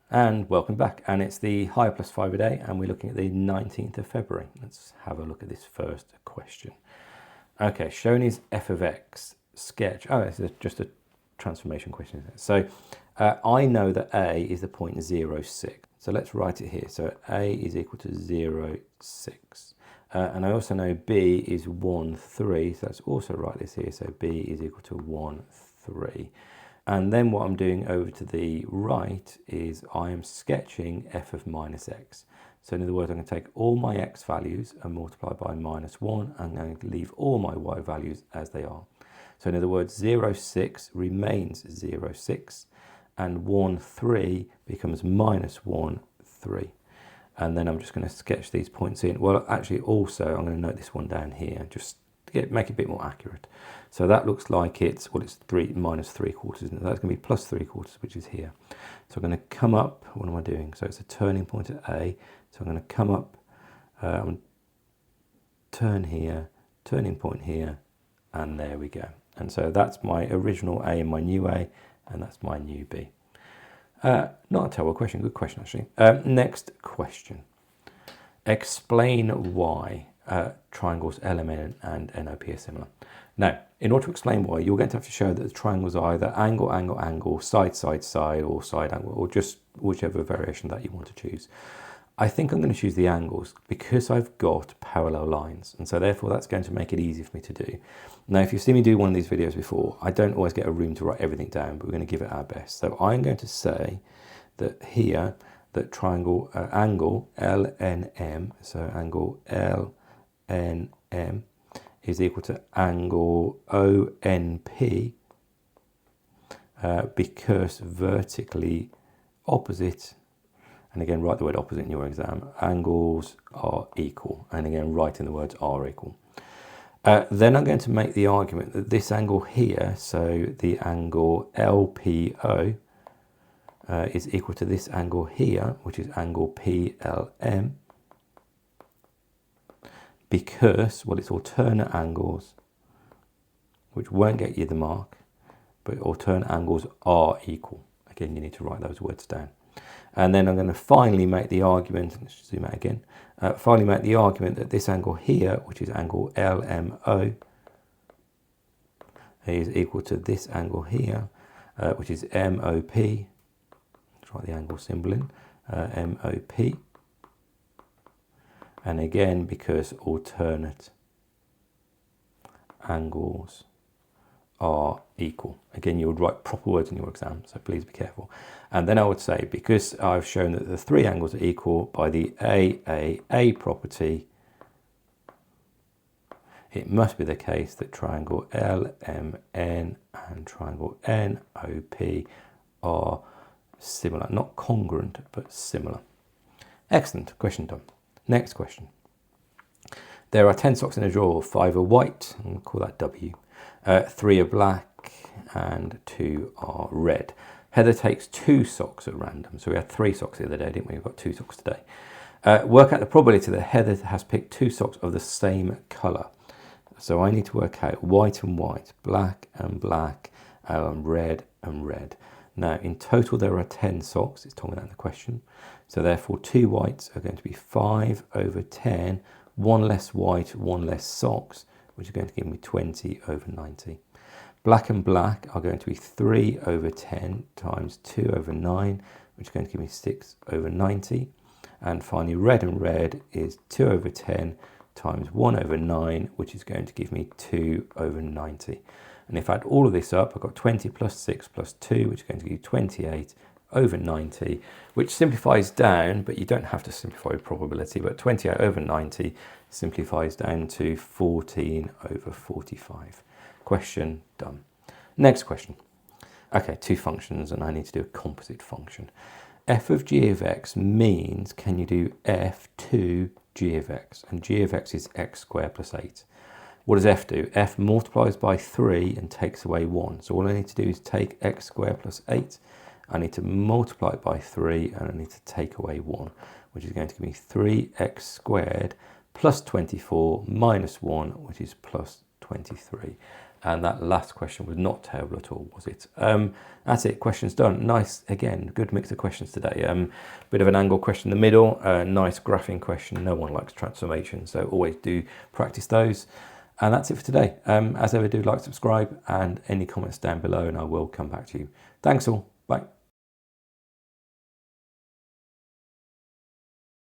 And welcome back, and it's the higher plus 5 a day, and we're looking at the 19th of February. Let's have a look at this first question. Okay, shown is f of x, sketch. Oh, it's just a transformation question, isn't it? So I know that a is the point 0, 6. So let's write it here. So a is equal to 0, 6. And I also know b is 1, 3. So let's also write this here. So b is equal to 1, 3. And then what I'm doing over to the right is I am sketching f of minus x. So in other words, I'm going to take all my x values and multiply by minus 1. I'm going to leave all my y values as they are. So in other words, 0, 6 remains 0, 6. And 1, 3 becomes minus 1, 3. And then I'm just going to sketch these points in. Well, actually, also, I'm going to note this one down here, just to make it a bit more accurate. So that looks like it's 3 minus 3/4, isn't it? That's going to be plus 3/4, which is here. So I'm going to come up, what am I doing? So it's a turning point at A. So I'm going to come up, turn here, turning point here, and there we go. And so that's my original A and my new A, and that's my new B. Not a terrible question, good question actually. Next question. Explain why triangles LMN and NOP are similar. Now, in order to explain why, you're going to have to show that the triangles are either angle, angle, angle, side, side, side, or side angle, or just whichever variation that you want to choose. I think I'm going to choose the angles because I've got parallel lines, and so therefore that's going to make it easy for me to do. Now, if you've seen me do one of these videos before, I don't always get a room to write everything down, but we're going to give it our best. So I'm going to say that here, that triangle angle LNM, so angle LNM is equal to angle ONP because vertically opposite, and again write the word opposite in your exam, angles are equal, and again write in the words are equal. Then I'm going to make the argument that this angle here, so the angle LPO, is equal to this angle here, which is angle PLM, because, well, it's alternate angles, which won't get you the mark, but alternate angles are equal. Again, you need to write those words down. And then I'm going to finally make the argument, let's zoom out again, finally make the argument that this angle here, which is angle LMO, is equal to this angle here, which is MOP. Let's write the angle symbol in, MOP. And again, because alternate angles are equal. Again, you would write proper words in your exam, so please be careful. And then I would say, because I've shown that the three angles are equal by the AAA property, it must be the case that triangle LMN and triangle NOP are similar. Not congruent, but similar. Excellent, question done. Next question. There are 10 socks in a drawer, 5 are white, and we'll call that W. 3 are black and 2 are red. Heather takes 2 socks at random. So we had 3 socks the other day, didn't we? We've got 2 socks today. Work out the probability that Heather has picked 2 socks of the same colour. So I need to work out white and white, black and black, red and red. Now, in total, there are 10 socks. It's told me that in the question. So therefore, 2 whites are going to be 5 over 10, 1 less white, 1 less socks, which is going to give me 20 over 90. Black and black are going to be 3 over 10 times 2 over 9, which is going to give me 6 over 90. And finally, red and red is 2 over 10 times 1 over 9, which is going to give me 2 over 90. And if I add all of this up, I've got 20 plus 6 plus 2, which is going to give you 28 over 90, which simplifies down, but you don't have to simplify with probability, but 28 over 90 simplifies down to 14 over 45. Question done. Next question. Okay, 2 functions, and I need to do a composite function. F of g of x means, can you do f to g of x? And g of x is x squared plus 8. What does f do? F multiplies by 3 and takes away 1. So all I need to do is take x squared plus 8. I need to multiply it by 3 and I need to take away 1, which is going to give me 3x squared plus 24 minus 1, which is plus 23. And that last question was not terrible at all, was it? That's it, questions done. Nice, again, good mix of questions today. Bit of an angle question in the middle, nice graphing question. No one likes transformation, so always do practice those. And that's it for today. As ever, do like, subscribe, and any comments down below, and I will come back to you. Thanks all, bye.